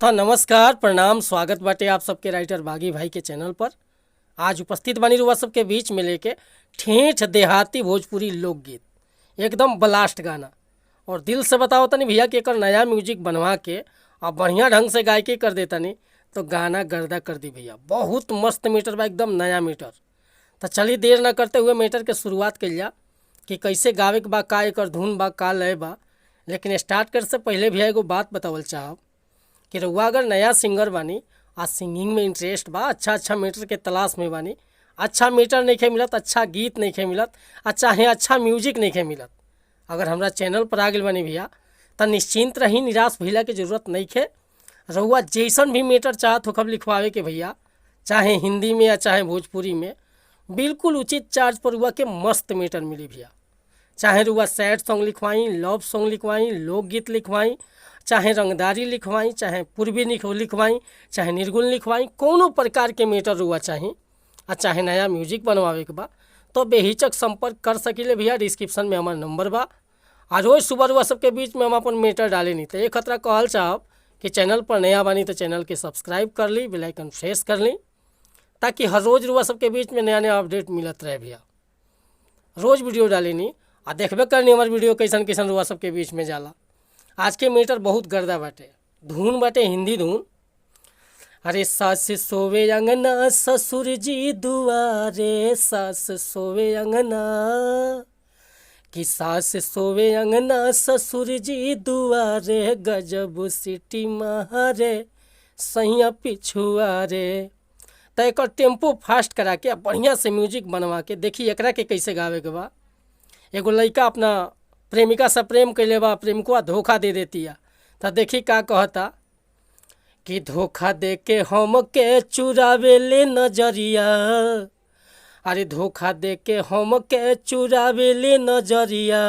तो नमस्कार प्रणाम स्वागत बाटे आप सबके राइटर बागी भाई के चैनल पर। आज उपस्थित बानी रुआ सबके बीच में लेके ठेठ देहाती भोजपुरी लोकगीत, एकदम ब्लास्ट गाना। और दिल से बताओ तनी भैया कि एकर नया म्यूजिक बनवा के और बढ़िया ढंग से गायकी कर देता नहीं तो गाना गर्दा कर दी भैया। बहुत मस्त मीटर बा, एकदम नया मीटर। तो चलिए देर न करते हुए मीटर के शुरुआत कल जा कि कैसे गावे के बा, का एकर धुन बा, का लय बा। लेकिन स्टार्ट कर से पहले भैया एगो बात बतावल चाहब कि रउआ अगर नया सिंगर बानी आ सिंगिंग में इंटरेस्ट बा, अच्छा मीटर के तलाश में बानी, अच्छा मीटर नहीं मिलत, अच्छा गीत नहीं मिलत, चाहे अच्छा म्यूजिक नहीं मिलत, अगर हमरा चैनल पर आ गए बानी भैया तो निश्चिंत रही, निराश भइला के जरूरत नहीं है। रउआ जैसन भी मीटर चाहत हो कब लिखवावे के भैया, चाहे हिंदी में या चाहे भोजपुरी में, बिल्कुल उचित चार्ज पर रुआ के मस्त मीटर मिली भैया। चाहे रुआ सैड सॉन्ग लिखवाई, लव सॉन्ग लिखवाई, लोकगीत लिखवाई, चाहे रंगदारी लिखवाई, चाहे पूर्वी लिखवाई, चाहे निर्गुण लिखवाई, कोनो प्रकार के मीटर रुआ चाहे और चाहे नया म्यूजिक बनवावे के बा तो बेहिचक संपर्क कर सकिले भैया। डिस्क्रिप्शन में हमारा नंबर बा। और रोज सुबह रुआ सबके बीच में हम अपन मीटर डाले नहीं तो एक खतरा कहल चाहब कि चैनल पर नया बानी तो चैनल के सब्सक्राइब कर ली, बेल आइकन प्रेस कर ली, ताकि हर रोज़ रुआ सबके बीच में नया नया अपडेट मिलत रहे भैया। रोज़ वीडियो डाली नहीं और देखबे करनी हमारे वीडियो कैसन कैसन रुआ सबके बीच में जाला। आज के मीटर बहुत गर्दा बाटे, धुन बाटे हिंदी धुन। अरे सास सोवे अंगना ससुर जी दुआरे, सास सोवे अंगना कि सास सोवे अंगना ससुर जी दुआरे, गजब सिटी मारे सैया पिछुआरे। तो एक टेम्पो फास्ट करा के बढ़िया से म्यूजिक बनवा के देखी एकरा के कैसे गावे के बा। एगो लड़का अपना प्रेमिका से प्रेम कैले बा, प्रेमिकवा धोखा दे देती है तो देखी का कहता कि धोखा दे के हम के चुरावे ले नजरिया, अरे धोखा दे के हम के चुरावे ले नजरिया,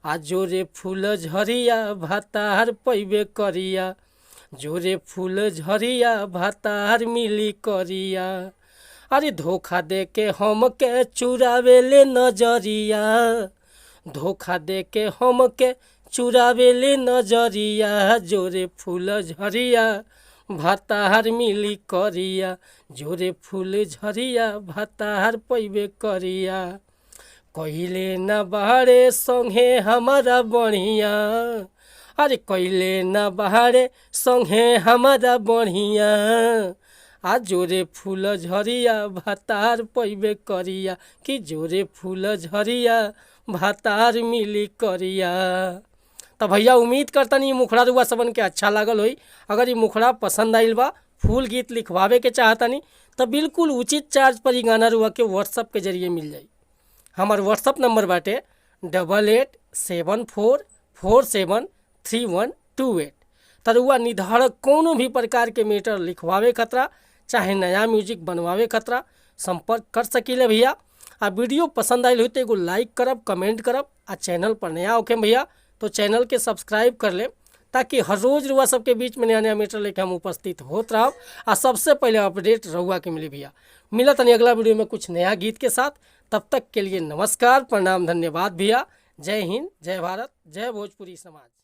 आ जोरे फूल झरिया भातार पैबे करिया, जोरे फूल झरिया भातार मिली करिया। अरे धोखा दे के हम के चुरावे ले नजरिया, धोखा दे के हम के चुरावे ले नजरिया, जोरे फूल झरिया भातार मिली करिया, जोरे फूल झरिया भातार पैबे करिया। कहिले न बाहरे संगे हमारा बढ़िया, अरे कहिले न बाहरे संगे हमारा बढ़िया, आ जोरे फूल झरिया भातार पैबे करिया, कि जोरे फूल झरिया भातार मिली करिया। तो भैया उम्मीद करता नहीं मुखड़ा रुआ सबन के अच्छा लागल होई। अगर ये मुखड़ा पसंद आइल बा, फुल गीत लिखवावे के चाहता नहीं तो बिल्कुल उचित चार्ज पर ही गाना रुआ के व्हाट्सअप के जरिए मिल जाई। हमार व्हाट्सअप नंबर बाटे 8874473128। तो रुआ निर्धारक कोनो भी प्रकार के मीटर लिखवावे खतरा चाहे नया म्यूजिक बनवावे खतरा संपर्क कर सकीले भैया। आ वीडियो पसंद आयल हो तो एगो लाइक करब, कमेंट करब, आ चैनल पर नया होके भैया तो चैनल के सब्सक्राइब कर ले, ताकि हर रोज़ रुआ सबके बीच में नया नया मीटर लेके हम उपस्थित होत रहब आ सबसे पहले अपडेट रुआ के मिली भैया। मिलत नहीं अगला वीडियो में कुछ नया गीत के साथ। तब तक के लिए नमस्कार प्रणाम धन्यवाद भैया। जय हिंद, जय भारत, जय भोजपुरी समाज।